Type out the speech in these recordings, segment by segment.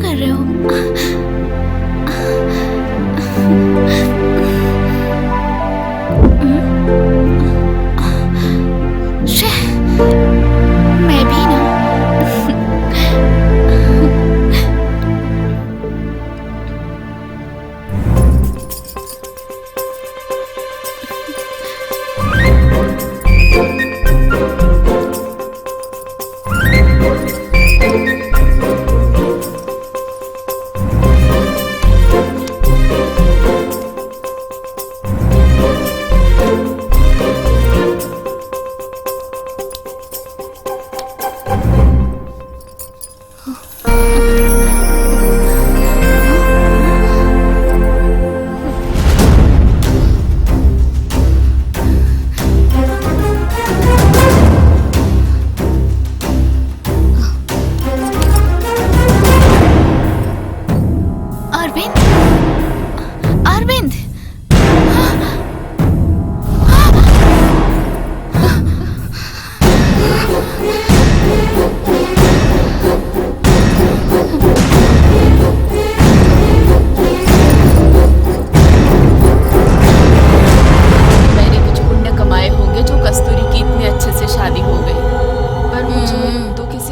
कर रहे हो? मैं भी ना।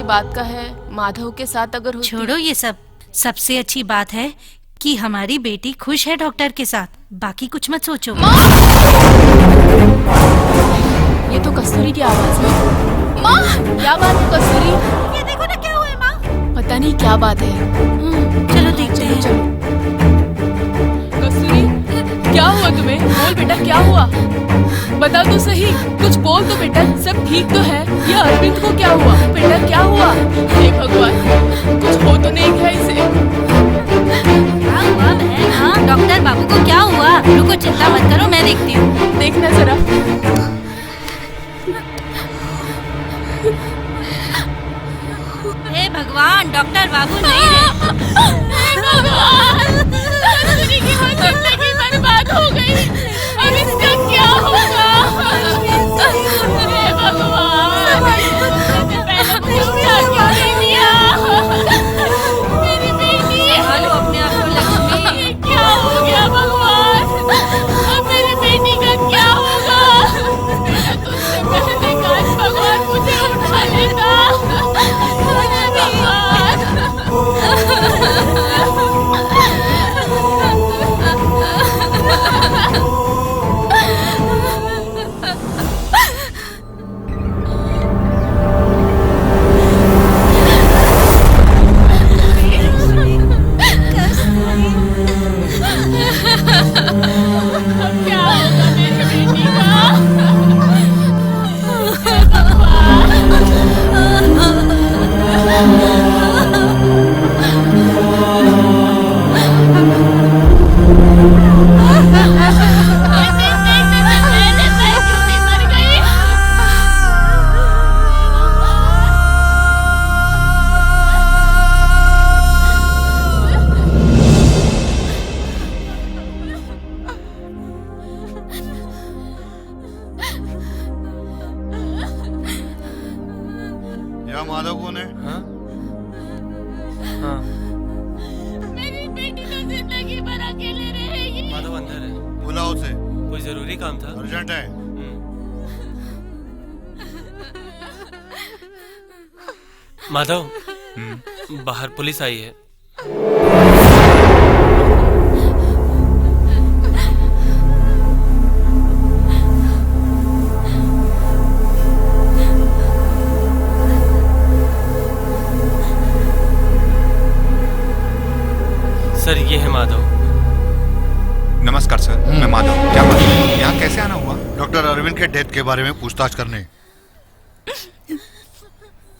बात का है माधव के साथ अगर होती... छोड़ो ये सब। सबसे अच्छी बात है कि हमारी बेटी खुश है डॉक्टर के साथ। बाकी कुछ मत सोचो। ये तो कस्तूरी की आवाज है। माँ, क्या बात है कस्तूरी? ये देखो ना क्या हुआ है माँ। पता नहीं क्या बात है। चलो देखते हैं। चलो। कस्तूरी, क्या हुआ तुम्हें? बोल बेटा, क्या हुआ? बता तो सही, कुछ बोल तो बेटा। सब ठीक तो है? ये अरविंद को क्या हुआ? बेटा क्या हुआ? हे भगवान, कुछ हो तो नहीं गया इसे? क्या हुआ बहन? हाँ डॉक्टर बाबू को क्या हुआ? रुको, चिंता मत करो, मैं देखती हूँ। देखना जरा। हे भगवान, डॉक्टर बाबू नहीं रहे। भगवान, कस्तूरी की जिंदगी बर्बाद हो गई। अब इसका क्या होगा? हे भगवान, पहले मुझे उठा क्यों नहीं दिया? मेरी बेटी, संभालो अपने आप को लक्ष्मी। ये क्या हो गया भगवान? अब मेरी बेटी का क्या होगा? तुझसे पहले काश भगवान मुझे उठा लेता। माधव कौन है? हाँ? हाँ। मेरी बेटी तो जिंदगी भर अकेले रहेगी। माधव अंदर है। बुलाओ उसे। कोई जरूरी काम था? अर्जेंट है। माधव, बाहर पुलिस आई है। सर ये है माधव। नमस्कार सर, मैं माधव। क्या बात है? यहाँ कैसे आना हुआ? डॉक्टर अरविंद के डेथ के बारे में पूछताछ करने।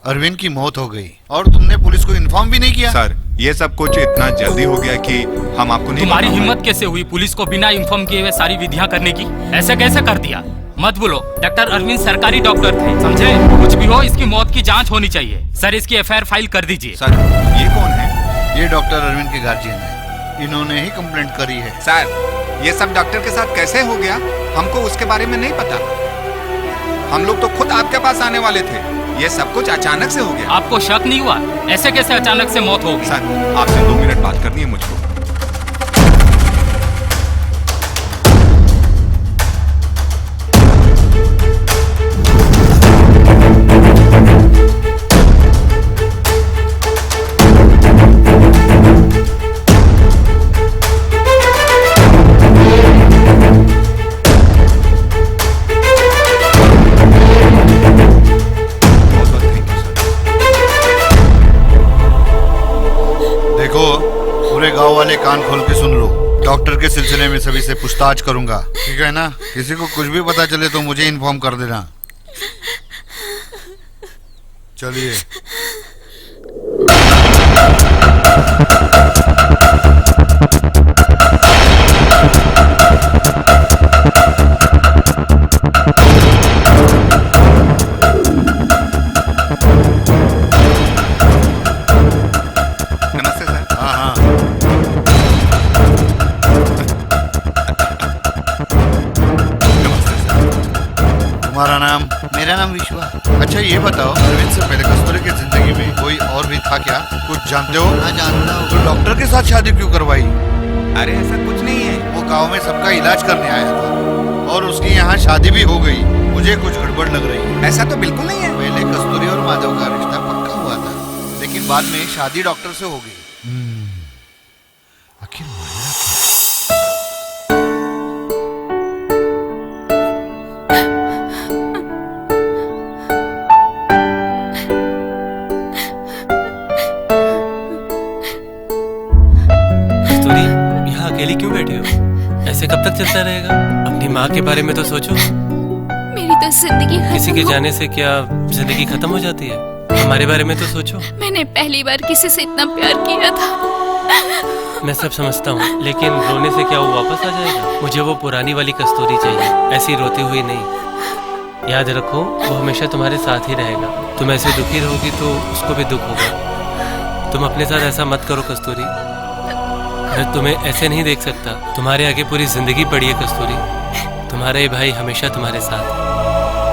अरविंद की मौत हो गई और तुमने पुलिस को इन्फॉर्म भी नहीं किया? सर ये सब कुछ इतना जल्दी हो गया कि हम आपको नहीं। तुम्हारी हिम्मत कैसे हुई पुलिस को बिना इन्फॉर्म किए हुए सारी विधियां करने की? ऐसे कैसे कर दिया? मत बोलो, डॉक्टर अरविंद सरकारी डॉक्टर थे, समझे? कुछ भी हो इसकी मौत की जांच होनी चाहिए। सर इसकी एफआईआर फाइल कर दीजिए। सर ये कौन है? ये डॉक्टर अरविंद के गार्जियन है, इन्होंने ही कंप्लेंट करी है। सर ये सब डॉक्टर के साथ कैसे हो गया? हमको उसके बारे में नहीं पता। हम लोग तो खुद आपके पास आने वाले थे। ये सब कुछ अचानक से हो गया। आपको शक नहीं हुआ? ऐसे कैसे अचानक से मौत हो गई? सर, आपसे 2 मिनट बात करनी है मुझको। गांव वाले कान खोल के सुन लो। डॉक्टर के सिलसिले में सभी से पूछताछ करूंगा, ठीक है ना? किसी को कुछ भी पता चले तो मुझे इन्फॉर्म कर देना। चलिए। नमस्ते सर। हाँ हाँ, नमस्ते सर। तुम्हारा नाम? मेरा नाम विश्वा। अच्छा ये बताओ, अरविंद से पहले कस्तूरी की जिंदगी में कोई और भी था क्या? कुछ जानते हो? हाँ जानता हूँ। तो डॉक्टर के साथ शादी क्यों करवाई? अरे ऐसा कुछ नहीं है। वो गांव में सबका इलाज करने आया था और उसकी यहाँ शादी भी हो गई। मुझे कुछ गड़बड़ लग रही है। ऐसा तो बिल्कुल नहीं है। पहले कस्तूरी और माधव का रिश्ता पक्का हुआ था, लेकिन बाद में शादी डॉक्टर से हो गई। आखिर मायरा क्या? कस्तूरी, यहाँ अकेली क्यों बैठी हो? ऐसे कब तक चलता रहेगा? अपनी माँ के बारे में तो सोचो। मेरी तो जिंदगी किसी के खत्म हो। जाने से क्या जिंदगी खत्म हो जाती है? हमारे बारे में तो सोचो। मैंने पहली बार किसी से इतना प्यार किया था। मैं सब समझता हूँ, लेकिन रोने से क्या वो वापस आ जाएगा? मुझे वो पुरानी वाली कस्तूरी चाहिए, ऐसी रोती हुई नहीं। याद रखो, वो हमेशा तुम्हारे साथ ही रहेगा। तुम ऐसे दुखी रहोगी तो उसको भी दुख होगा। तुम अपने साथ ऐसा मत करो कस्तूरी। मैं तुम्हें ऐसे नहीं देख सकता। तुम्हारे आगे पूरी जिंदगी पड़ी है कस्तूरी। तुम्हारा ये भाई हमेशा तुम्हारे साथ है।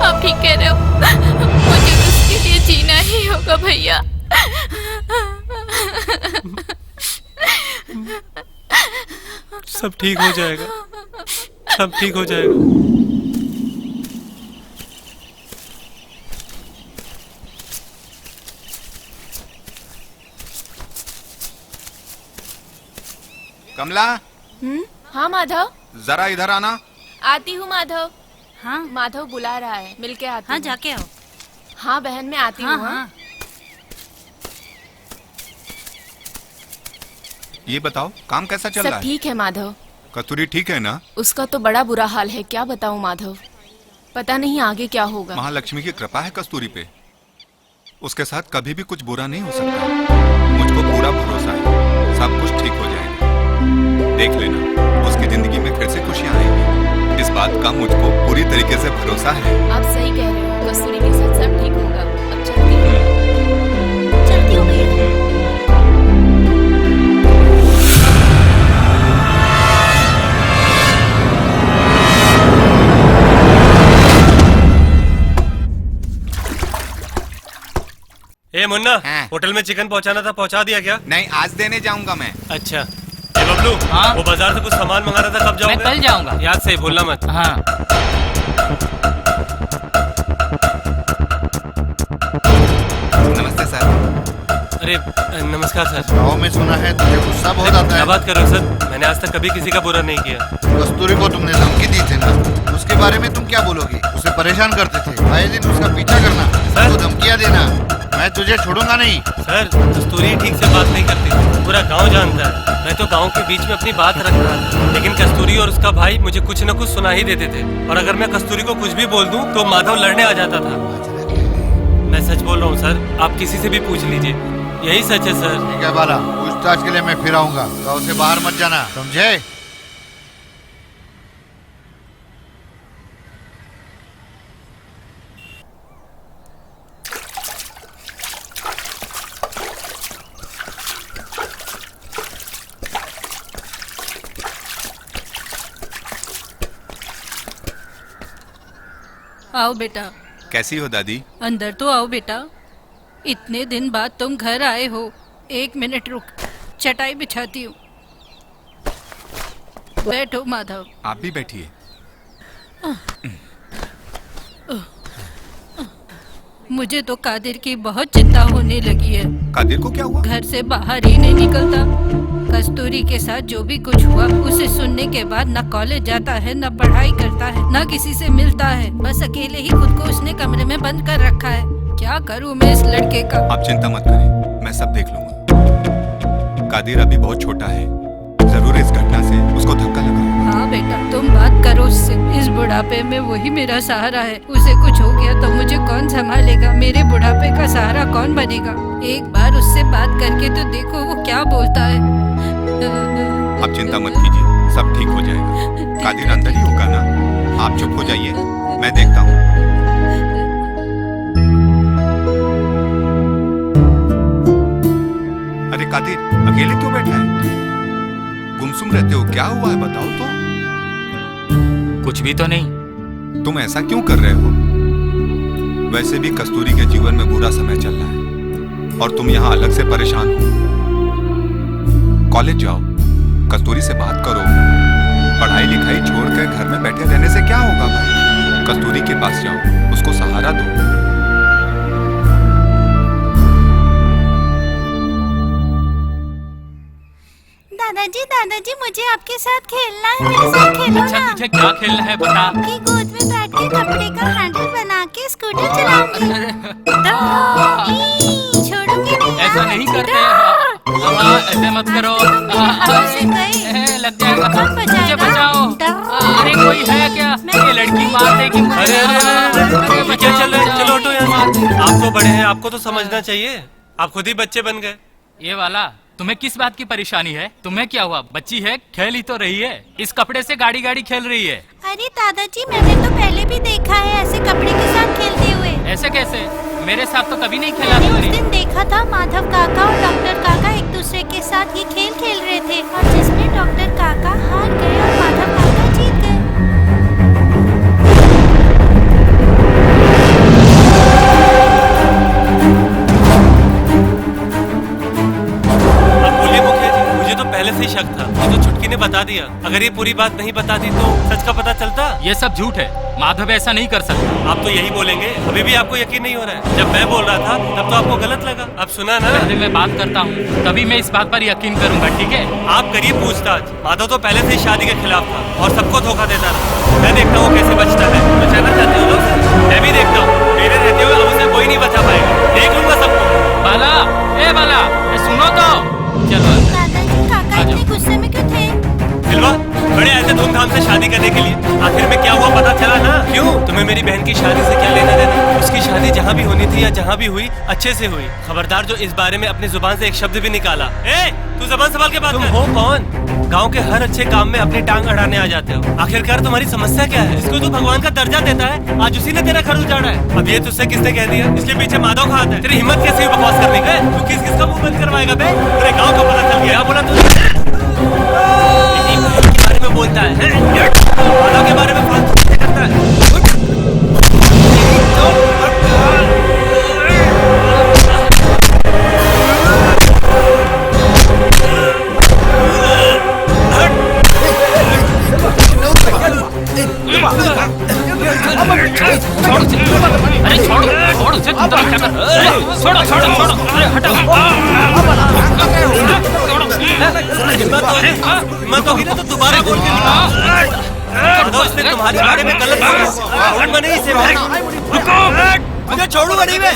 आप ठीक कह रहे हो, मुझे उसके लिए जीना ही होगा भैया। सब ठीक हो जाएगा, सब ठीक हो जाएगा। कमला, हाँ माधव, जरा इधर आना। आती हूँ माधव। हाँ माधव बुला रहा है, मिलके आती हाँ हूँ। जाके आओ। हाँ बहन, मैं आती हाँ हूँ। हाँ। हाँ ये बताओ, काम कैसा चल सब रहा है? ठीक है माधव। कस्तूरी ठीक है ना? उसका तो बड़ा बुरा हाल है, क्या बताऊँ माधव। पता नहीं आगे क्या होगा। महालक्ष्मी की कृपा है कस्तूरी पे। उसके साथ कभी भी कुछ बुरा नहीं हो सकता। मुझको पूरा भरोसा है, सब कुछ ठीक हो जाएगा। देख लेना, उसकी जिंदगी में फिर से खुशियां आएंगी। इस बात का मुझको पूरी तरीके से भरोसा है। आप सही कह रहे हो, कस्तूरी के साथ सब ठीक होगा। अब चलती हूँ। चलती हूँ भैया। ए मुन्ना, हाँ। होटल में चिकन पहुंचाना था, पहुंचा दिया क्या? नहीं, आज देने जाऊंगा मैं। अच्छा। ए बबलू, हाँ? वो बाजार से कुछ सामान मंगा रहा था, कब मैं जाओगे? कल जाऊंगा। याद से भूलना मत। हाँ नमस्ते सर। अरे नमस्कार सर। गाँव में सुना है तुझे गुस्सा बहुत आता क्या है। बात कर रहे हो सर? मैंने आज तक कभी किसी का बुरा नहीं किया। कस्तूरी को तुमने धमकी दी थी ना, उसके बारे में तुम क्या बोलोगे? उसे परेशान करते थे, आए दिन उसका पीछा करना, सर। उसको धमकियां देना। मैं तुझे छोड़ूंगा नहीं। सर, कस्तूरी ठीक से बात नहीं करती, पूरा गांव जानता है। मैं तो गांव के बीच में अपनी बात रख रहा था, लेकिन कस्तूरी और उसका भाई मुझे कुछ न कुछ सुना ही देते थे। और अगर मैं कस्तूरी को कुछ भी बोल दूं तो माधव लड़ने आ जाता था। मैं सच बोल रहा हूँ सर, आप किसी से भी पूछ लीजिए, यही सच है सर। ठीक है बाला, पूछताछ के लिए मैं फिर आऊंगा। गाँव से बाहर मत जाना, समझे? आओ बेटा, कैसी हो दादी? अंदर तो आओ बेटा। इतने दिन बाद तुम घर आए हो। 1 मिनट रुक, चटाई बिछाती हूँ। बैठो माधव। आप भी बैठिए। मुझे तो कादिर की बहुत चिंता होने लगी है। कादिर को क्या हुआ? घर से बाहर ही नहीं निकलता। कस्तूरी के साथ जो भी कुछ हुआ उसे सुनने के बाद न कॉलेज जाता है, न पढ़ाई करता है, न किसी से मिलता है। बस अकेले ही खुद को उसने कमरे में बंद कर रखा है। क्या करूं मैं इस लड़के का? आप चिंता मत करें, मैं सब देख लूंगा। कादिर अभी बहुत छोटा है, जरूर इस घटना से उसको धक्का लगा। हाँ बेटा, तुम बात करो उससे। इस बुढ़ापे में वही मेरा सहारा है। उसे कुछ हो गया तो मुझे कौन संभालेगा? मेरे बुढ़ापे का सहारा कौन बनेगा? एक बार उससे बात करके तो देखो वो क्या बोलता है। आप चिंता मत कीजिए, सब ठीक हो जाएगा। कादिर अंदर ही होगा ना? आप चुप हो जाइए, मैं देखता हूँ। अरे कादिर, अकेले क्यों बैठा है? गुमसुम रहते हो, क्या हुआ है बताओ तो। कुछ भी तो नहीं। तुम ऐसा क्यों कर रहे हो? वैसे भी कस्तूरी के जीवन में बुरा समय चल रहा है और तुम यहाँ अलग से परेशान हो। कॉलेज जाओ, कस्तूरी से बात करो। पढ़ाई लिखाई छोड़कर घर में बैठे रहने से क्या होगा भाई? कस्तूरी के पास जाओ, उसको सहारा दो। दादाजी मुझे आपके साथ खेलना है। मेरे साथ खेलो अच्छा ना। तुझे क्या खेलना है बता। कि गोद में बैठ के कपड़े का हैंडल बना के स्कूटर चलाऊंगी। छोड़ूंगी नहीं। ऐसा नहीं करते हैं। ऐसे मत करो। लग जाएगा। मुझे बचाओ। अरे कोई है क्या? ये लड़की मार देगी। अरे क्या चल रहा है? चलो हटो यहाँ से। आप तो बड़े हैं, आपको तो समझना चाहिए। आप खुद ही बच्चे बन गए। ये वाला तुम्हें किस बात की परेशानी है? तुम्हें क्या हुआ? बच्ची है, खेल ही तो रही है। इस कपड़े से गाड़ी गाड़ी खेल रही है। अरे दादाजी, मैंने तो पहले भी देखा है ऐसे कपड़े के साथ खेलते हुए। ऐसे कैसे? मेरे साथ तो कभी नहीं खेला मैंने उस तुमने। दिन देखा था माधव काका और डॉक्टर काका एक दूसरे के साथ ये खेल खेल रहे थे और जिसमें डॉक्टर काका हार गए और माधव काका जीत गए। पहले से ही शक था, ये तो छुटकी ने बता दिया। अगर ये पूरी बात नहीं बताती तो सच का पता चलता। ये सब झूठ है, माधव ऐसा नहीं कर सकता। आप तो यही बोलेंगे, अभी भी आपको यकीन नहीं हो रहा है। जब मैं बोल रहा था तब तो आपको गलत लगा। अब सुना ना? पहले मैं बात करता हूँ, तभी मैं इस बात पर यकीन करूंगा, ठीक है? आप करिए पूछताछ। माधव तो पहले से ही शादी के खिलाफ था और सबको धोखा देता रहा। मैं देखता हूँ कैसे बचता है। बचाना चाहते हो लोग? मैं भी देखता हूँ। मेरे रहते हुए अब उसे कोई नहीं बचा पाएगा। देख लूंगा सबको। बाला, ए बाला, सुनो तो। चलो इतने गुस्से में क्यों थे? सिल्वा, बड़े ऐसे धूमधाम से शादी करने के लिए आखिर में क्या हुआ पता चला ना? क्यों? तुम्हें मेरी बहन की शादी से क्या लेना देना? उसकी शादी जहाँ भी होनी थी या जहाँ भी हुई अच्छे से हुई। खबरदार जो इस बारे में अपनी जुबान से एक शब्द भी निकाला। ए, तू जुबान संभाल के बात कर। तुम हो कौन? गाँव के हर अच्छे काम में अपनी टांग अड़ाने आ जाते हो। आखिरकार तुम्हारी समस्या क्या है? इसको तो भगवान का दर्जा देता है, आज उसी ने तेरा घर उजाड़ा है। अब ये तुझसे किसने कह दिया? इसके पीछे माधव खाता है। तेरी हिम्मत कैसे हुई बकवास करने का? तू किस किसका मुंह बंद करवाएगा बे? पूरे गाँव को पता चल गया। बोला तू के बारे में बोलता है, माधव के बारे में फालतू करता है। अरे छोड़ो, छोड़ो उसे, तुम क्या कर? छोड़ो, छोड़ो, छोड़ो, अरे हटो। हिम्मत होगी ना तो दोबारा बोल के दिखाओ। उसने तुम्हारे बारे में गलत बोला। मैंने इसे रुको, छोड़ूंगा नहीं मैं।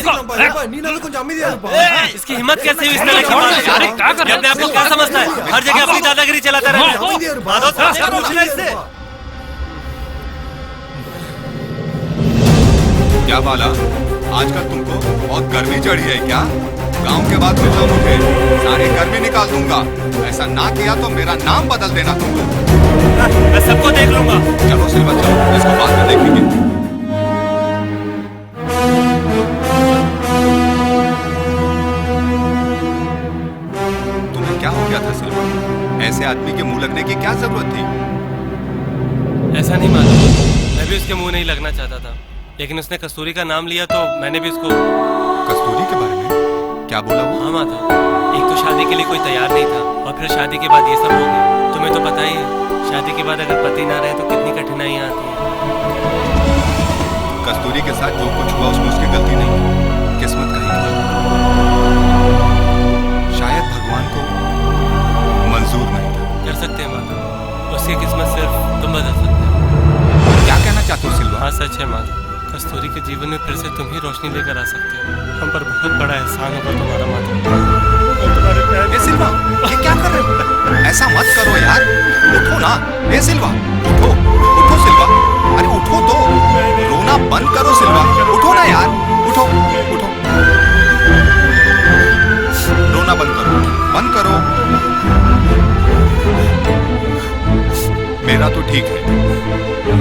इसकी हिम्मत कैसे हुई इस तरह की बात? अपने आप को क्या समझता है? हर जगह अपनी दादागिरी चलाता रहता है। माधव साहब से पूछना इससे। क्या बाला, आजकल तुमको बहुत गर्मी चढ़ी है क्या? गांव के बाद मिलना मुझे, सारी गर्मी निकाल दूंगा। ऐसा ना किया तो मेरा नाम बदल देना तुम लोग। मैं सबको देख लूंगा। चलो सिल्वा चलो, इसको बाद में देखेंगे। तुम्हें क्या हो गया था सिल्वा? ऐसे आदमी के मुंह लगने की क्या जरूरत थी? ऐसा नहीं मालूम, मैं भी उसके मुंह नहीं लगना चाहता था। लेकिन उसने कस्तूरी का नाम लिया तो मैंने भी उसको। कस्तूरी के बारे में क्या बोला वो? हाँ माधव, एक तो शादी के लिए कोई तैयार नहीं था और फिर शादी के बाद ये सब हो गया। तुम्हें तो पता ही है, शादी के बाद अगर पति ना रहे तो कितनी कठिनाइयाँ आती हैं। कस्तूरी के साथ जो कुछ हुआ उसमें उसकी गलती नहीं है, किस्मत का ही खेल। शायद भगवान को मंजूर नहीं था। कर सकते हैं माधव, उसकी किस्मत सिर्फ तुम बदल सकते हो। क्या कहना चाहते हो सिल्वा? हाँ सच है माधव, कस्तूरी के जीवन में फिर से तुम ही रोशनी लेकर आ सकते हो। हम पर बहुत बड़ा एहसान होगा तुम्हारा माधव। ए सिल्वा, ये क्या कर रहे हो? ऐसा मत करो यार, उठो ना। ए सिल्वा, उठो उठो सिल्वा, अरे उठो तो, रोना बंद करो सिल्वा, उठो ना यार, उठो उठो, रोना बंद करो, बंद करो। मेरा तो ठीक है,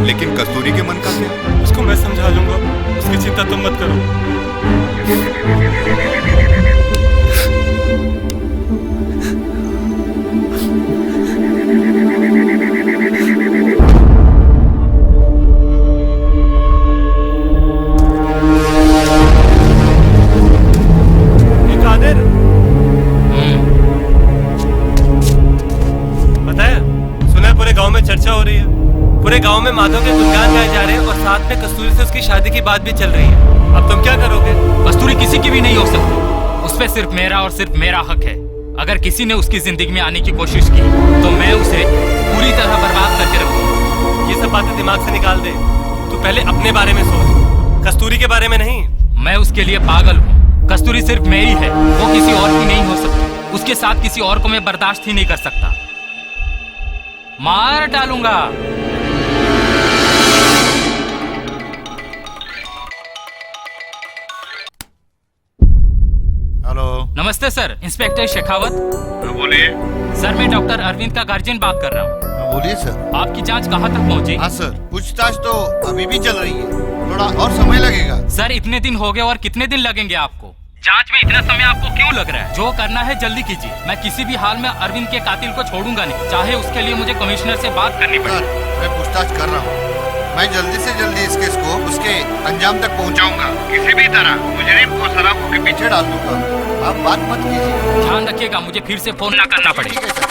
लेकिन कस्तूरी के मन का क्या? उसको मैं समझा लूंगा, उसकी चिंता तुम मत करो। चर्चा हो रही है, पूरे गांव में माधव के गुणगान गाए जा रहे हैं और साथ में कस्तूरी से उसकी शादी की बात भी चल रही है। अब तुम क्या करोगे? कस्तूरी किसी की भी नहीं हो सकती, उस पे सिर्फ मेरा और सिर्फ मेरा हक है। अगर किसी ने उसकी जिंदगी में आने की कोशिश की तो मैं उसे पूरी तरह बर्बाद करके रखूंगा। ये सब बातें दिमाग से निकाल दे, तू पहले अपने बारे में सोच, कस्तूरी के बारे में नहीं। मैं उसके लिए पागल हूँ। कस्तूरी सिर्फ मेरी है, वो किसी और की नहीं हो सकती। उसके साथ किसी और को मैं बर्दाश्त ही नहीं कर सकता, मार डालूंगा। हेलो। नमस्ते सर, इंस्पेक्टर शेखावत। बोलिए। सर मैं डॉक्टर अरविंद का गार्जियन बात कर रहा हूँ। बोलिए सर। आपकी जांच कहाँ तक पहुँची? हाँ सर, पूछताछ तो अभी भी चल रही है, थोड़ा और समय लगेगा। सर इतने दिन हो गए और कितने दिन लगेंगे आपको? जांच में इतना समय आपको क्यों लग रहा है? जो करना है जल्दी कीजिए। मैं किसी भी हाल में अरविंद के कातिल को छोड़ूंगा नहीं, चाहे उसके लिए मुझे कमिश्नर से बात करनी पड़े। मैं पूछताछ कर रहा हूँ, मैं जल्दी से जल्दी इस केस को उसके अंजाम तक पहुँचाऊंगा। किसी भी तरह मुजरिम को सलाखों के पीछे डाल दूंगा। आप बात मत कीजिए। ध्यान रखिएगा, मुझे फिर से फोन ना करना पड़े। ठीक है सर।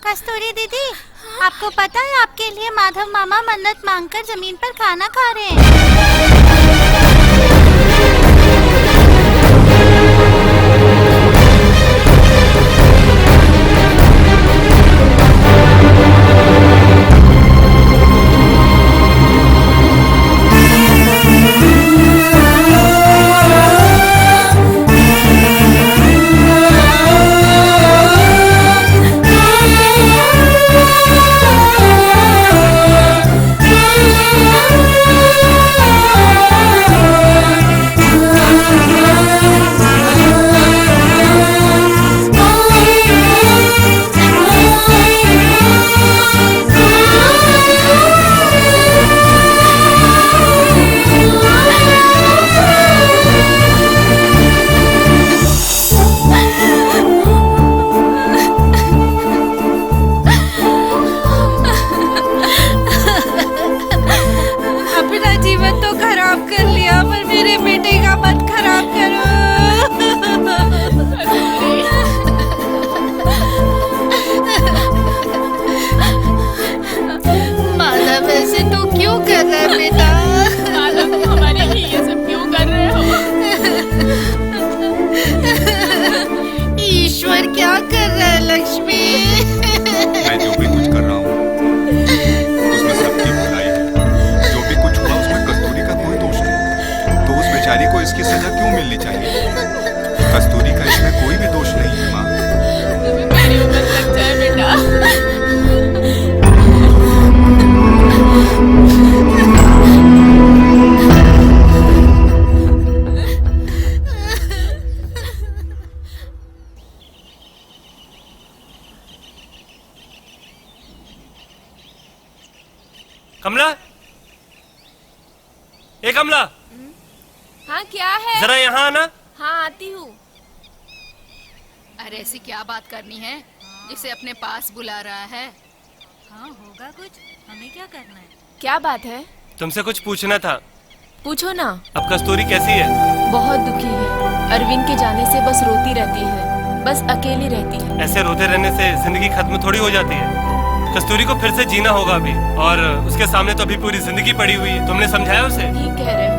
कस्तूरी दीदी, आपको पता है आपके लिए माधव मामा मन्नत मांगकर जमीन पर खाना खा रहे हैं। इसकी सजा क्यों मिलनी चाहिए? कस्तूरी का इसमें कोई भी दोष नहीं है माँ। मेरी उम्र लग जाए बेटा। कमला, ए कमला, हाँ क्या है? जरा यहाँ आना। हाँ आती हूँ। अरे ऐसी क्या बात करनी है? जिसे अपने पास बुला रहा है। हाँ होगा कुछ, हमें क्या करना है? क्या बात है? तुमसे कुछ पूछना था। पूछो ना। अब कस्तूरी कैसी है? बहुत दुखी है। अरविंद के जाने से बस रोती रहती है, बस अकेली रहती है। ऐसे रोते रहने से जिंदगी खत्म थोड़ी हो जाती है। कस्तूरी को फिर से जीना होगा अभी, और उसके सामने तो अभी पूरी जिंदगी पड़ी हुई है। तुमने समझाया उसे? ठीक कह रहे हो,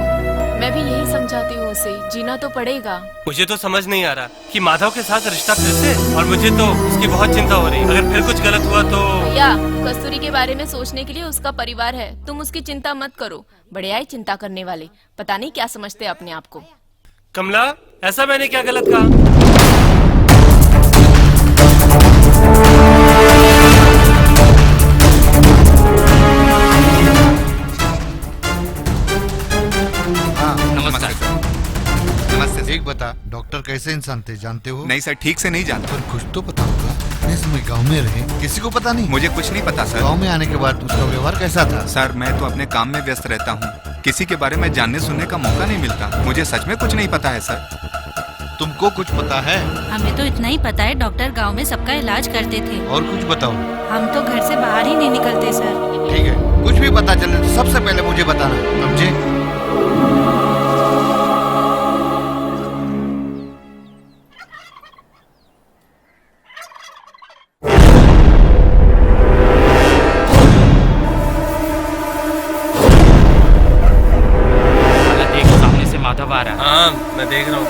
मैं भी यही समझाती हूँ उसे, जीना तो पड़ेगा। मुझे तो समझ नहीं आ रहा कि माधव के साथ रिश्ता फिर से, और मुझे तो उसकी बहुत चिंता हो रही है। अगर फिर कुछ गलत हुआ तो। भैया, कस्तूरी के बारे में सोचने के लिए उसका परिवार है, तुम उसकी चिंता मत करो। बड़े आए चिंता करने वाले, पता नहीं क्या समझते अपने आप को। कमला, ऐसा मैंने क्या गलत कहा? नमस्कार सर। नमस्ते सर। एक बता, डॉक्टर कैसे इंसान थे जानते हो? नहीं सर, ठीक से नहीं जानता। पर कुछ तो पता होगा। इतने समय गांव में रहे, किसी को पता नहीं? मुझे कुछ नहीं पता सर। गांव में आने के बाद उसका व्यवहार कैसा था? सर मैं तो अपने काम में व्यस्त रहता हूँ, किसी के बारे में जानने सुनने का मौका नहीं मिलता। मुझे सच में कुछ नहीं पता है सर। तुमको कुछ पता है? हमें तो इतना ही पता है, डॉक्टर गांव में सबका इलाज करते थे। और कुछ बताओ। हम तो घर से बाहर ही नहीं निकलते सर। ठीक है, कुछ भी पता चले तो सबसे पहले मुझे बताना, समझे? देखो सामने से माधव आ रहा है। हाँ, मैं देख रहा हूँ।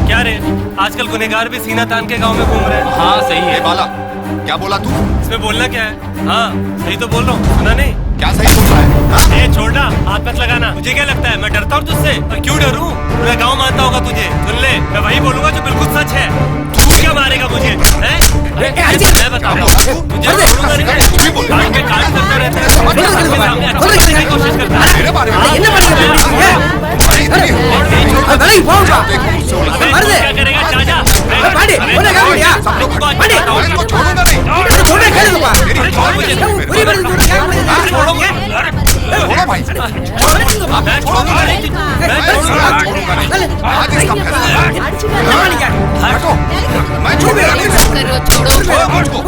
क्या रे, आजकल गुनहगार भी सीना तान के गांव में घूम रहे हैं। हाँ सही है। बाला, क्या बोला तू? इसमें बोलना क्या है? हाँ सही तो बोल रहा हूँ, सुना नहीं? क्या सही बोल रहा है? हाँ? ए छोड़ना, हाथ मत लगाना। मुझे क्या लगता है मैं डरता हूँ तुझसे? और क्यों डरूं? पूरा गांव मानता होगा तुझे। सुन ले, मैं वही बोलूंगा जो बिल्कुल सच है। तू क्या मारेगा मुझे? हैं? मैं बताऊंगा, तुझे छोड़ूंगा नहीं। काट के काट करता रहता है, सामने अच्छा करने की कोशिश करता है। मेरे बारे में क्या करेगा चाचा? छोड़ूंगा नहीं। छोड़ो भाई। मैं छोड़ूंगा नहीं। आज इसका फैसला। हटो, मैं छोड़ूंगा नहीं। छोड़ो मुझको।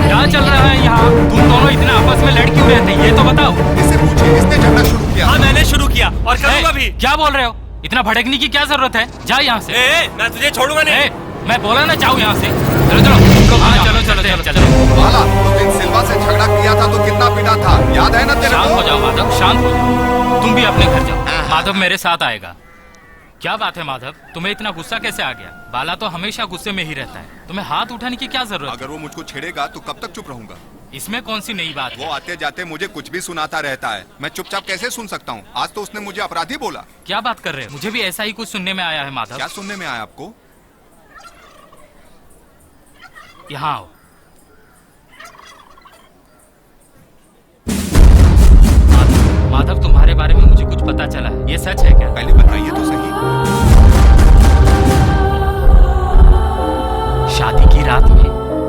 क्या चल रहा है यहाँ? तुम दोनों इतना आपस में लड़ क्यों रहते हैं, ये तो बताओ। इससे पूछिए, इसने झगड़ा शुरू किया। हाँ मैंने शुरू किया और करूंगा भी। क्या बोल रहे हो? इतना भड़कने की क्या जरूरत है? जा यहाँ से। मैं तुझे छोड़ूंगा नहीं। मैं बोला ना, जाओ यहाँ से। चलो चलो। हाँ चलो चलो चलो चलो। बाला, तो दिन सिल्वा से झगड़ा किया था तो कितना पीटा था, याद है ना तेरे शांत को? हो जाओ माधव, शांत हो जाओ। तुम भी अपने घर जाओ, माधव मेरे साथ आएगा। क्या बात है माधव, तुम्हें इतना गुस्सा कैसे आ गया? बाला तो हमेशा गुस्से में ही रहता है, तुम्हें हाथ उठाने की क्या जरूरत है? अगर वो मुझको छेड़ेगा तो कब तक चुप रहूंगा? इसमें कौन सी नई बात वो है? आते जाते मुझे कुछ भी सुनाता रहता है, मैं चुपचाप कैसे सुन सकता हूँ? आज तो उसने मुझे अपराधी बोला। क्या बात कर रहे हो? मुझे भी ऐसा ही कुछ सुनने में आया है माधव। क्या सुनने में आया आपको? यहाँ आओ। माधव, तुम्हारे बारे में मुझे कुछ पता चला है, ये सच है क्या? पहले बताइए तो सही। शादी की रात में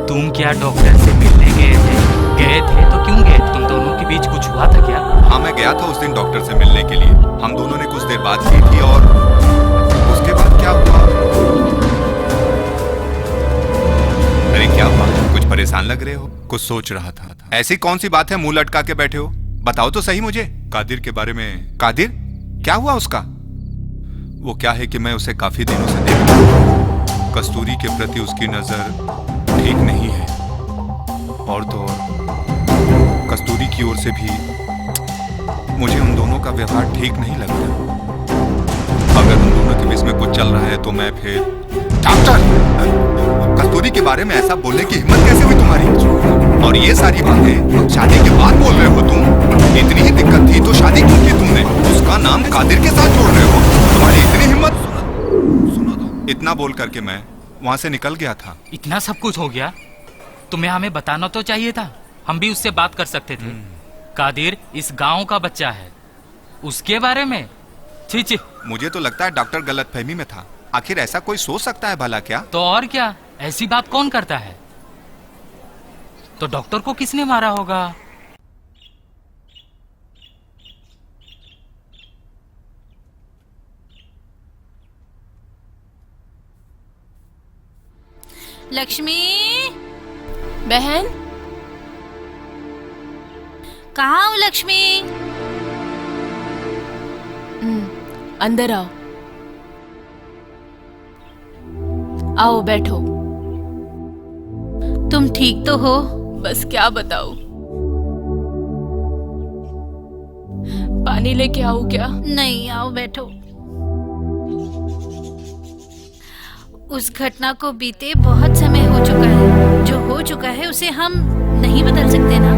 तुम क्या डॉक्टर से मिलने गए थे? गए थे तो क्यों गए? तुम दोनों के बीच कुछ हुआ था क्या? हाँ मैं गया था उस दिन डॉक्टर से मिलने के लिए। हम दोनों ने कुछ देर बात की थी और उसके बाद क्या हुआ? अरे क्या हुआ? कुछ परेशान लग रहे हो? कुछ सोच रहा था। ऐसी कौन सी बात है मुंह लटका के बैठे हो? बताओ तो सही मुझे। कादिर के बारे में। कादिर? क्या हुआ उसका? वो क्या है कि मैं उसे काफी दिनों से देख रहा हूं। कस्तूरी के प्रति उसकी नजर ठीक नहीं है, और तो और कस्तूरी की ओर से भी मुझे उन दोनों का व्यवहार ठीक नहीं लग रहा। अगर उन दोनों के बीच में कुछ चल रहा है तो मैं फिर। डॉक्टर, कस्तूरी के बारे में ऐसा बोलने की हिम्मत कैसे हुई तुम्हारी? और ये सारी बातें शादी के बाद बोल रहे हो तुम? इतनी ही दिक्कत थी तो शादी क्यों की तुमने? उसका नाम कादिर के साथ जोड़ रहे हो? तुम्हारी इतनी हिम्मत? सुनो तो। इतना बोल करके मैं वहां से निकल गया था। इतना सब कुछ हो गया, तुम्हें हमें बताना तो चाहिए था, हम भी उससे बात कर सकते थे। कादिर इस गांव का बच्चा है, उसके बारे में छी छी। मुझे तो लगता है डॉक्टर गलतफहमी में था। आखिर ऐसा कोई सोच सकता है भला क्या? तो और क्या, ऐसी बात कौन करता है? तो डॉक्टर को किसने मारा होगा? लक्ष्मी, बहन कहाँ हो लक्ष्मी? अंदर आओ। आओ बैठो। तुम ठीक तो हो? बस क्या बताऊं। पानी लेके आऊं क्या? नहीं, आओ बैठो। उस घटना को बीते बहुत समय हो चुका है। जो हो चुका है उसे हम नहीं बदल सकते ना।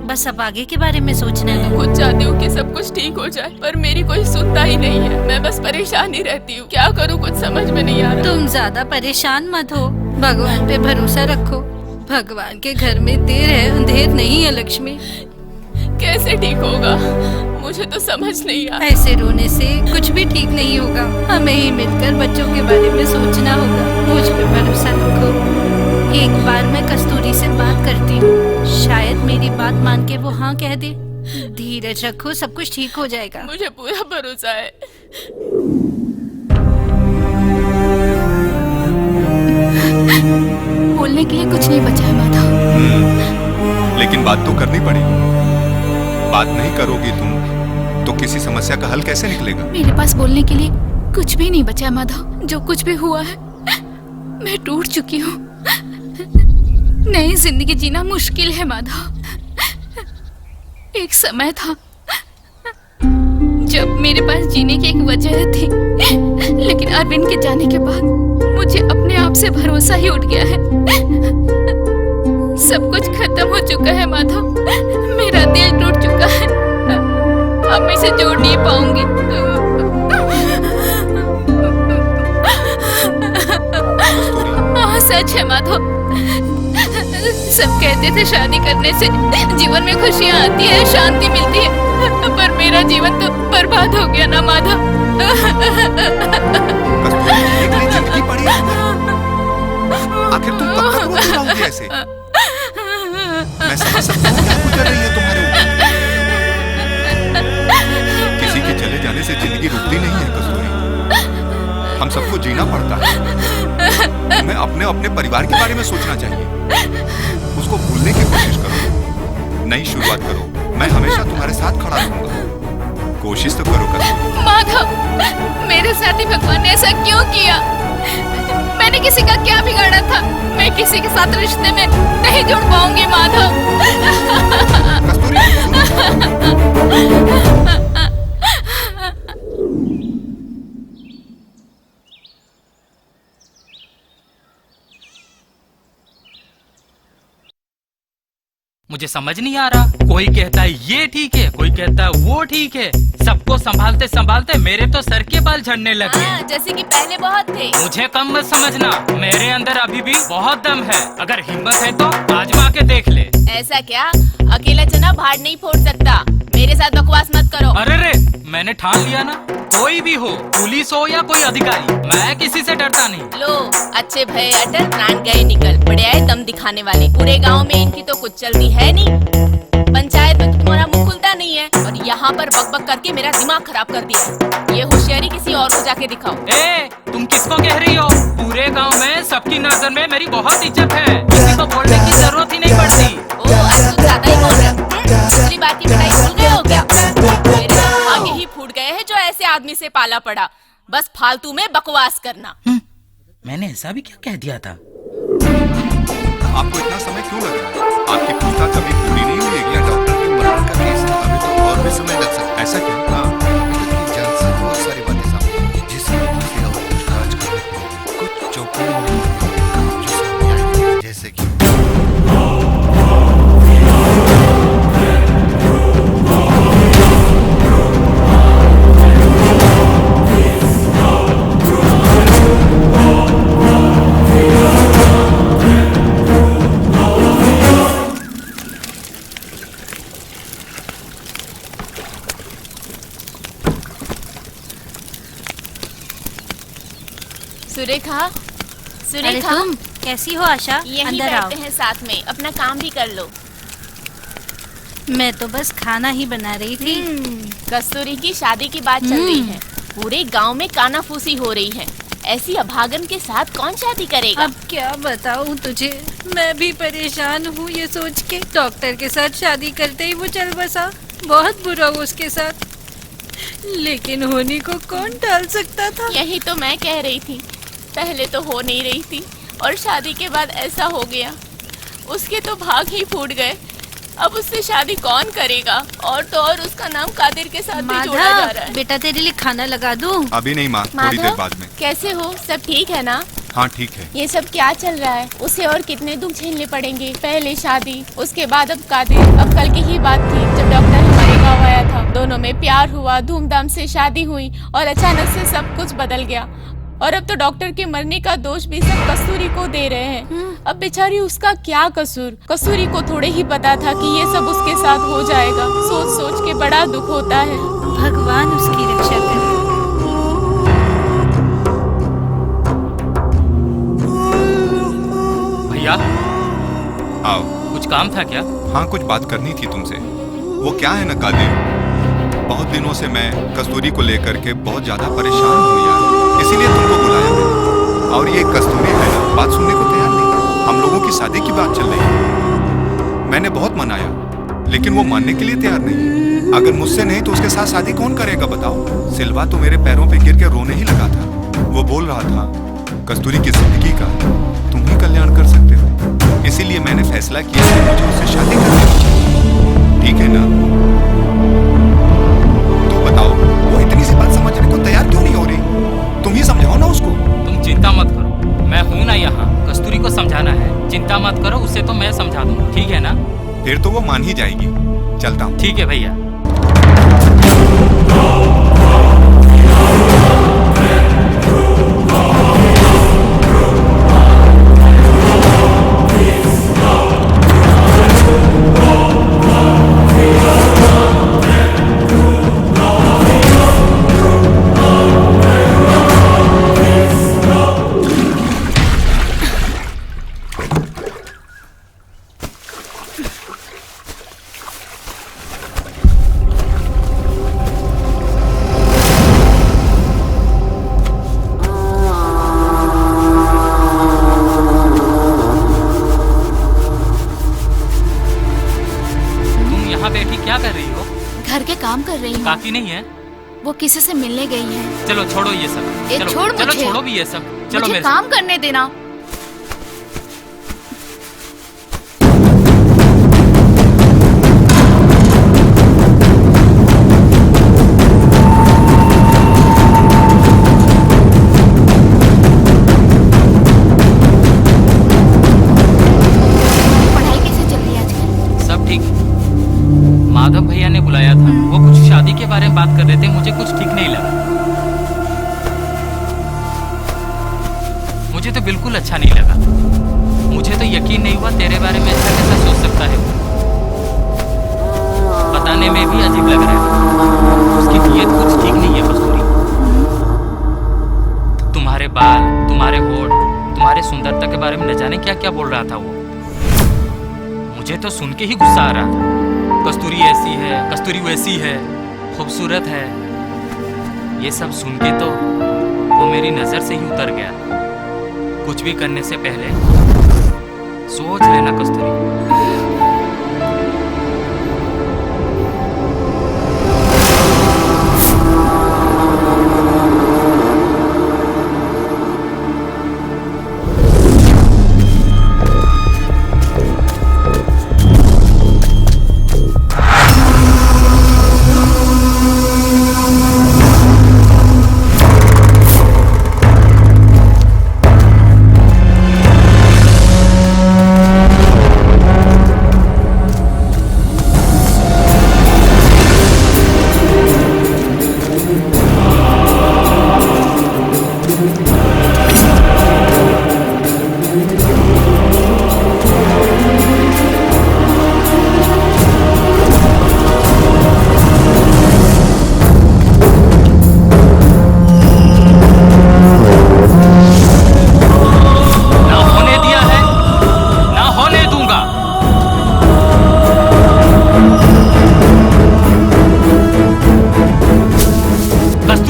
बस अब आगे के बारे में सोचना है। खुद चाहती हूँ कि सब कुछ ठीक हो जाए, पर मेरी कोई सुनता ही नहीं है। मैं बस परेशान ही रहती हूँ। क्या करूँ कुछ समझ में नहीं आ रहा। तुम ज्यादा परेशान मत हो, भगवान पे भरोसा रखो। भगवान के घर में देर है अंधेर नहीं है लक्ष्मी। कैसे ठीक होगा, मुझे तो समझ नहीं आ रहा। ऐसे रोने से कुछ भी ठीक नहीं होगा। हमें ही मिलकर बच्चों के बारे में सोचना होगा। मुझ पे भरोसा रखो। एक बार मैं कस्तूरी से बात करती हूँ, शायद मेरी बात मान के वो हाँ कह दे। धीरज रखो, सब कुछ ठीक हो जाएगा। मुझे पूरा भरोसा है। बोलने के लिए कुछ नहीं बचा है माधव। लेकिन बात तो करनी पड़ेगी। बात नहीं करोगी तुम तो किसी समस्या का हल कैसे निकलेगा? मेरे पास बोलने के लिए कुछ भी नहीं बचा है माधव। जो कुछ भी हुआ है, मैं टूट चुकी हूँ। नई जिंदगी जीना मुश्किल है माधव। एक समय था जब मेरे पास जीने की एक वजह थी, लेकिन अरविंद के जाने के बाद मुझे अपने आप से भरोसा ही उठ गया है। सब कुछ खत्म हो चुका है माधव। मेरा दिल टूट चुका है। अब मैं इसे जोड़ नहीं पाऊंगी। हाँ, सच है माधव। सब कहते थे शादी करने से जीवन में खुशियाँ आती है, शांति मिलती है, पर मेरा जीवन तो बर्बाद हो गया ना माधव। एक नई जिंदगी पड़ी है। आखिर तुम कब तक रोती रहोगी ऐसे? मैं समझ सकता हूँ क्या गुजर रही है तुम्हारे ऊपर। किसी के चले जाने से जिंदगी रुकती नहीं है कस्तूरी। हम सबको जीना पड़ता है। तुम्हें अपने अपने परिवार के बारे में सोचना चाहिए। उसको भूलने की कोशिश करो, नई शुरुआत करो। मैं हमेशा तुम्हारे साथ खड़ा रहूंगा। कोशिश तो करो कस्तूरी। माधव, मेरे साथ ही भगवान ने ऐसा क्यों किया? मैंने किसी का क्या बिगाड़ा था? मैं किसी के साथ रिश्ते में नहीं जुड़ पाऊंगी माधव। मुझे समझ नहीं आ रहा। कोई कहता है ये ठीक है, कोई कहता है वो ठीक है। सबको संभालते संभालते मेरे तो सर के बाल झड़ने लगे। जैसे कि पहले बहुत थे। मुझे कम मत समझना, मेरे अंदर अभी भी बहुत दम है। अगर हिम्मत है तो आजमा के देख ले। ऐसा क्या? अकेला चना भाड़ नहीं फोड़ सकता। मेरे साथ बकवास मत करो। अरे रे, मैंने ठान लिया ना। कोई भी हो, पुलिस हो या कोई अधिकारी, मैं किसी से डरता नहीं। लो, अच्छे भय अटल, प्राण गए निकल। बड़े आए दम दिखाने वाले। पूरे गांव में इनकी तो कुछ चलती है नहीं। पंचायत में तो तुम्हारा मुंह खुलता नहीं है, और यहाँ पर बकबक करके मेरा दिमाग खराब कर दिया। ये होशियारी किसी और को जाके दिखाओ। ए, तुम किसको कह रही हो? पूरे गांव में सबकी नजर में मेरी बहुत इज्जत है। किसी को बोलने की जरूरत ही नहीं पड़ती। आज तो ज्यादा ही बोल रहे हो। पिछली बार की पिटाई भूल गए हो क्या? मेरे आगे ही फूट गए हैं जो ऐसे आदमी से पाला पड़ा। बस फालतू में बकवास करना। मैंने ऐसा भी क्या कह दिया था? आपको इतना समय क्यों लग रहा है? आपकी पूछताछ अभी पूरी नहीं हुई है क्या? डॉक्टर के मरण का केस है, अभी तो और भी समय लग सकता है। ऐसा क्यों? हाँ, इतनी जान से बहुत सारी बातें सामने आई, जिससे मुझे और पूछताछ करने को कुछ चौंकाने वाली बातें जो सामने आई, जैसे कि सुरेखा, अरे सुरेखा, तुम कैसी हो आशा? यही अंदर आओ। बैठते हैं साथ में, अपना काम भी कर लो। मैं तो बस खाना ही बना रही थी। कस्तूरी की शादी की बात चल रही है। पूरे गांव में कानाफूसी हो रही है। ऐसी अभागन के साथ कौन शादी करेगा? अब क्या बताऊं तुझे, मैं भी परेशान हूँ ये सोच के। डॉक्टर के साथ शादी करते ही वो चल बसा। बहुत बुरा हुआ उसके साथ, लेकिन होने को कौन टाल सकता था। यही तो मैं कह रही थी, पहले तो हो नहीं रही थी और शादी के बाद ऐसा हो गया। उसके तो भाग ही फूट गए। अब उससे शादी कौन करेगा? और तो और उसका नाम कादिर के साथ भी जोड़ा जा रहा है। बेटा तेरे लिए खाना लगा दूं? अभी नहीं माँ, थोड़ी देर बाद में। कैसे हो? सब ठीक है ना? हाँ ठीक है। ये सब क्या चल रहा है? उसे और कितने दुख झेलने पड़ेंगे। पहले शादी, उसके बाद अब कादिर। अब कल की ही बात थी जब डॉक्टर हमारे गाँव आया था। दोनों में प्यार हुआ, धूमधाम से शादी हुई और अचानक से सब कुछ बदल गया। और अब तो डॉक्टर के मरने का दोष भी सब कस्तूरी को दे रहे हैं। अब बेचारी, उसका क्या कसूर? कस्तूरी को थोड़े ही पता था कि ये सब उसके साथ हो जाएगा। सोच सोच के बड़ा दुख होता है। भगवान उसकी रक्षा करे। भैया आओ। कुछ काम था क्या? हाँ, कुछ बात करनी थी तुमसे। वो क्या है ना कादिर, बहुत दिनों से मैं कस्तूरी को लेकर के बहुत ज्यादा परेशान हूँ यार, इसीलिए तुमको बुलाया मैंने। और ये कस्तूरी है ना, बात सुनने को तैयार नहीं। हम लोगों की शादी की बात चल रही है। मैंने बहुत मनाया, लेकिन वो मानने के लिए तैयार नहीं है। अगर मुझसे नहीं तो उसके साथ शादी कौन करेगा बताओ? सिल्वा तो मेरे पैरों पे गिर के रोने ही लगा था। वो बोल रहा था कस्तूरी की जिंदगी का तुम ही कल्याण कर सकते हो। इसीलिए मैंने फैसला किया कि मुझे उससे शादी करनी चाहिए। ठीक है ना? तो बताओ, वो इतनी सी बात समझने को तैयार क्यों नहीं हो रही? तुम ही समझाओ ना उसको। तुम चिंता मत करो, मैं हूँ ना यहाँ। कस्तूरी को समझाना है, चिंता मत करो, उससे तो मैं समझा दूंगा। ठीक है ना? फिर तो वो मान ही जाएगी। चलता हूँ। ठीक है भैया। घर के काम कर रही हूँ। काकी नहीं है? वो किसी से मिलने गई है। चलो छोड़ो ये सब। ए, चलो छोड़ चलो मुझे। छोड़ो भी ये सब। चलो मुझे मेरे काम करने देना। पढ़ाई कैसे चल रही है आजकल? सब ठीक। माधव भैया ने बुलाया था, वो कुछ शादी के बारे में बात कर रहे थे, मुझे कुछ ठीक नहीं लगा। मुझे तो बिल्कुल अच्छा नहीं लगा। मुझे तो यकीन नहीं हुआ तेरे बारे में ऐसा कैसा सोच सकता है। बताने में भी अजीब लग रहा है। उसकी नीयत कुछ ठीक नहीं है कस्तूरी। तुम्हारे बाल, तुम्हारे होठ, तुम्हारे सुंदरता के बारे में न जाने क्या क्या बोल रहा था वो। मुझे तो सुन के ही गुस्सा आ रहा था। कस्तूरी ऐसी है, कस्तूरी वैसी है, खूबसूरत है। ये सब सुन के तो वो मेरी नजर से ही उतर गया। कुछ भी करने से पहले सोच लेना कस्तूरी।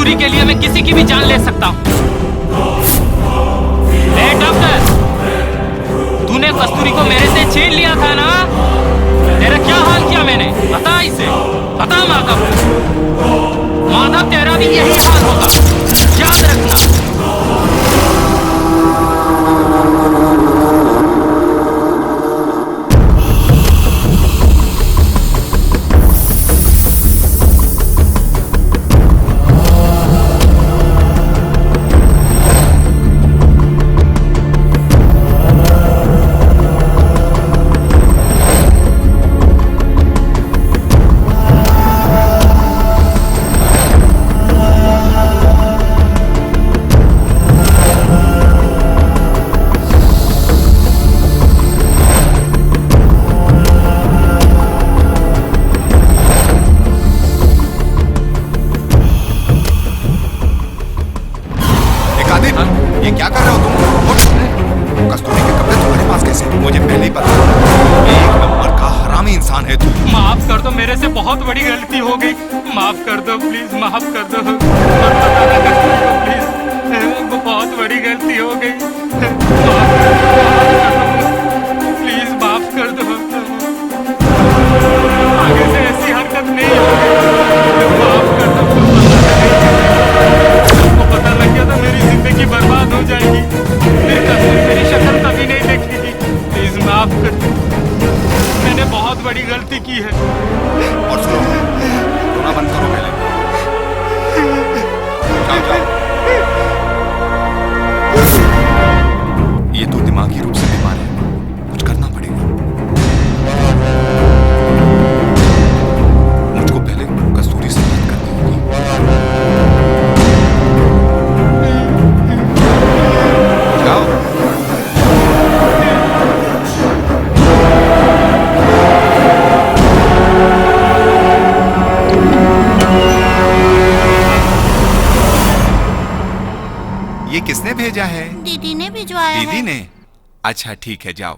कस्तूरी के लिए मैं किसी की भी जान ले सकता हूँ। ए डॉक्टर, तूने कस्तूरी को मेरे से छीन लिया था ना? तेरा क्या हाल किया मैंने, बता इसे, बता माधव। माधव, तेरा भी यही हाल होगा, याद रखना। ये क्या कर रहे हो तुम? कस्तूरी के कपड़े तुम्हारे पास कैसे? मुझे पहले ही पता था। एक नंबर का हरामी इंसान है तू। माफ कर दो, मेरे से बहुत बड़ी गलती हो गई। माफ कर दो प्लीज, माफ कर दो। मत बताना कस्तूरी को प्लीज, वो बहुत बड़ी गलती हो गई। प्लीज माफ कर दो। आगे से ऐसी हरकत नहीं होगी। माफ कर दो। तुमको पता लग गया था मेरी जिंदगी बर्बाद हो जाएगी। मेरी शक्ल कभी नहीं देखेगी। प्लीज माफ कर दो, मैंने बहुत बड़ी गलती की है। और सुनो, रोना बंद करो पहले। जाओ जाओ। ये तो दिमागी रूप से बीमार है, कुछ करना पड़ेगा। मुझको पहले कस्तूरी से बात करनी होगी। जाओ। ये किसने भेजा है? दीदी ने भिजवाया है। दीदी ने? अच्छा ठीक है, जाओ।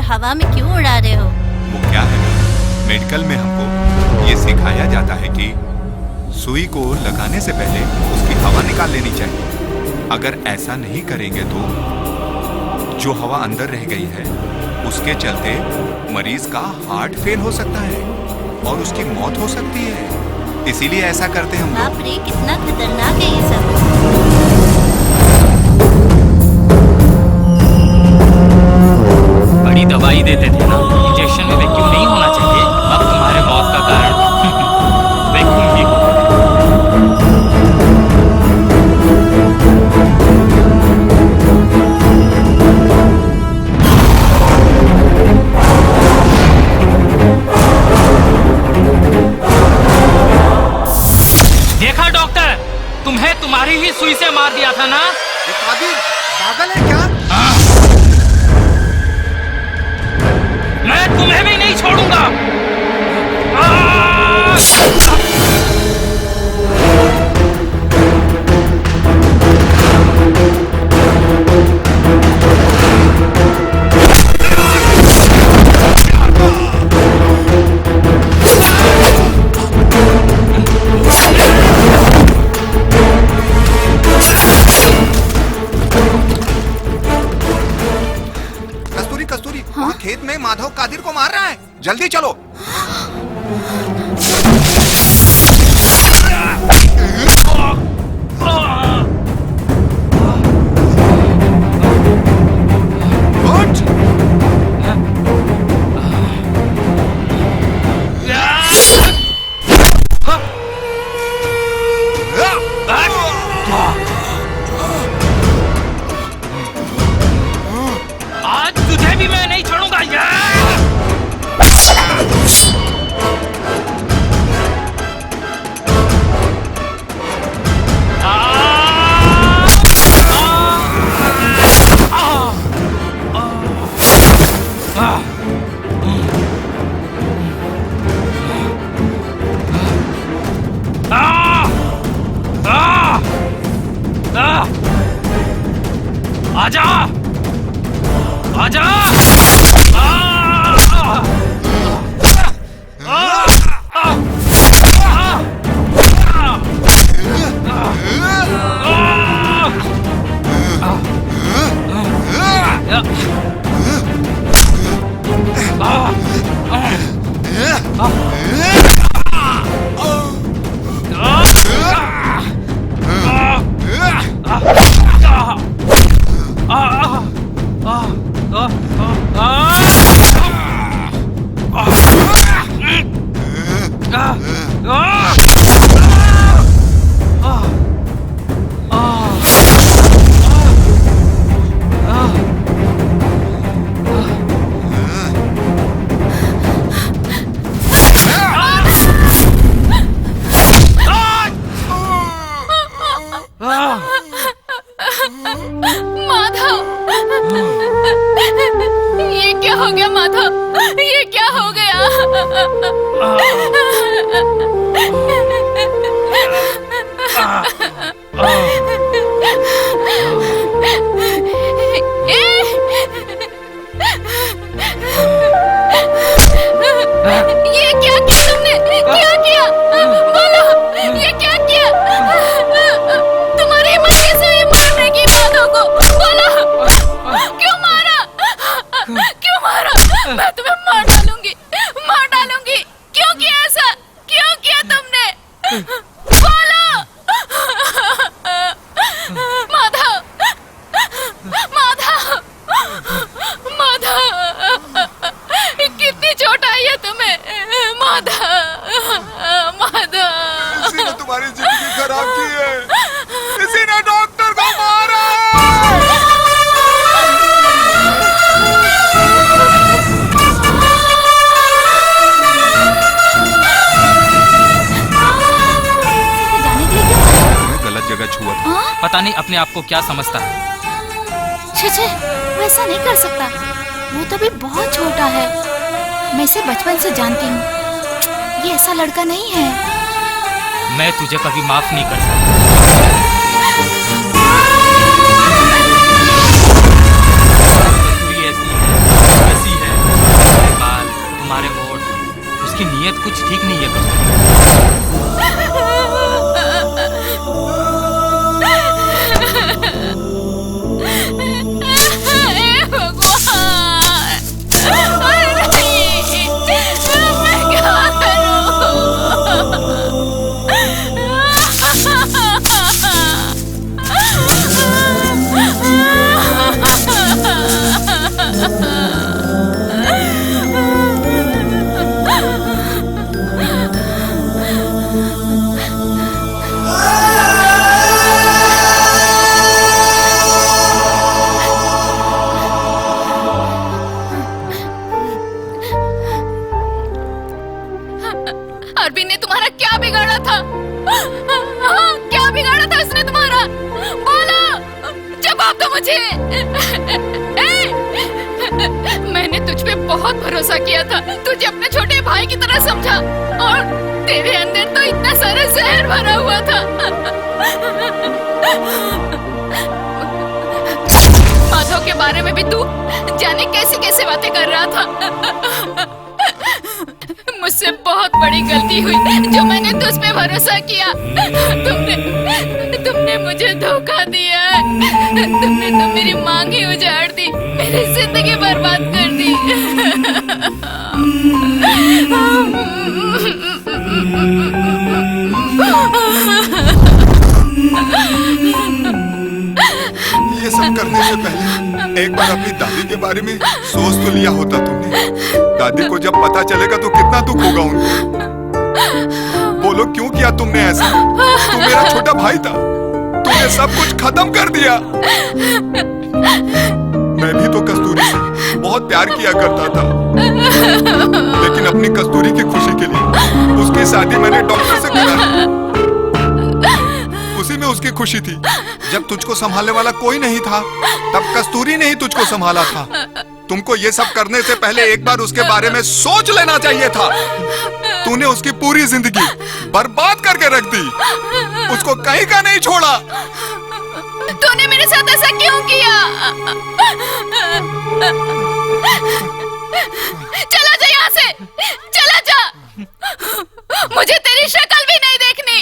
हवा में क्यों उड़ा रहे हो? वो क्या है, मेडिकल में हमको ये सिखाया जाता है कि सुई को लगाने से पहले उसकी हवा निकाल लेनी चाहिए। अगर ऐसा नहीं करेंगे तो जो हवा अंदर रह गई है उसके चलते मरीज का हार्ट फेल हो सकता है और उसकी मौत हो सकती है। इसीलिए ऐसा करते हैं हम लोग। बाप रे, कितना खतरनाक है ये सब। बड़ी दवाई देते थे ना, इंजेक्शन में वैक्यूम नहीं होना चाहिए। अब तुम्हारे मौत का कारण वैक्यूम ही हो। देखा डॉक्टर, तुम्हें तुम्हारी ही सुई से मार दिया था ना। पागल है क्या? मैं तुम्हें भी नहीं छोड़ूंगा। माधव कादिर को मार रहा है। जल्दी चलो। आज तुझे भी मैं नहीं छोड़ूंगा यार। आजा आजा। माधव, ये क्या हो गया माधव? ये क्या हो गया? ये क्या किया तुमने? क्या किया? बोलो, ये क्या किया? तुम्हारी हिम्मत कैसे हुई मारने की माधव को? बोलो, क्यों मारा? क्यों मारा? मैं तुम्हें मार डालूंगी, मार डालूंगी। क्यों किया ऐसा? क्यों किया तुमने? बोलो। माधव, माधव, माधव, कितनी चोट आई है तुम्हें? माधव, माधव। इसी ने तुम्हारी जिंदगी खराब की है। इसी ने डॉक्टर को मारा। गलत जगह छुआ था। पता नहीं अपने आप को क्या समझता है। छे, वैसा नहीं कर सकता। वो तो भी बहुत छोटा है। मैं इसे बचपन से जानती हूँ। ये ऐसा लड़का नहीं है। मैं तुझे कभी माफ नहीं कर सकता। कस्तूरी ऐसी है, वैसी है। तुम्हारे बाल, तुम्हारे होठ, उसकी नीयत कुछ ठीक नहीं है कस्तूरी। अरविंद ने तुम्हारा क्या बिगाड़ा था? क्या बिगाड़ा था उसने तुम्हारा? बोलो, जवाब दो मुझे। मैंने तुझ पे बहुत भरोसा किया था। तुझे अपने छोटे भाई की तरह समझा और तेरे अंदर तो इतना सारा जहर भरा हुआ था। माधव के बारे में भी तू जाने कैसी कैसी बातें कर रहा था। मुझसे बहुत बड़ी गलती हुई जो मैंने तुझ पे भरोसा किया। तुमने मुझे धोखा दिया। तुमने तो मेरी मांग ही उजाड़ दी, मेरी जिंदगी बर्बाद कर दी। ये सब करने से पहले एक बार अपनी दादी के बारे में सोच तो लिया होता तुमने। दादी को जब पता चलेगा तो कितना दुख होगा उनको। बोलो क्यों किया तुमने ऐसा? तू मेरा छोटा भाई था, तूने सब कुछ खत्म कर दिया। मैं भी तो कस्तूरी से बहुत प्यार किया करता था, लेकिन अपनी कस्तूरी की खुशी के लिए उसकी शादी मैंने डॉक्टर से करा। उसी में उसकी खुशी थी। जब तुझको संभालने वाला कोई नहीं था, तब कस्तूरी ने ही तुझको संभाला था। तुमको ये सब करने से पहले एक बार उसके बारे में सोच लेना चाहिए था। तूने उसकी पूरी जिंदगी बर्बाद करके रख दी, उसको कहीं का नहीं छोड़ा। तूने मेरे साथ ऐसा क्यों किया? चला जा यहाँ से, चला जा। मुझे तेरी शक्ल भी नहीं देखनी।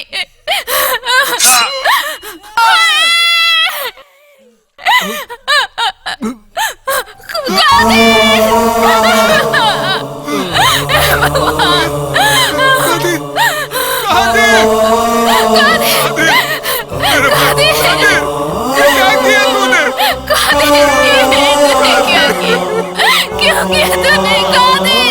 क्यों किया तूने?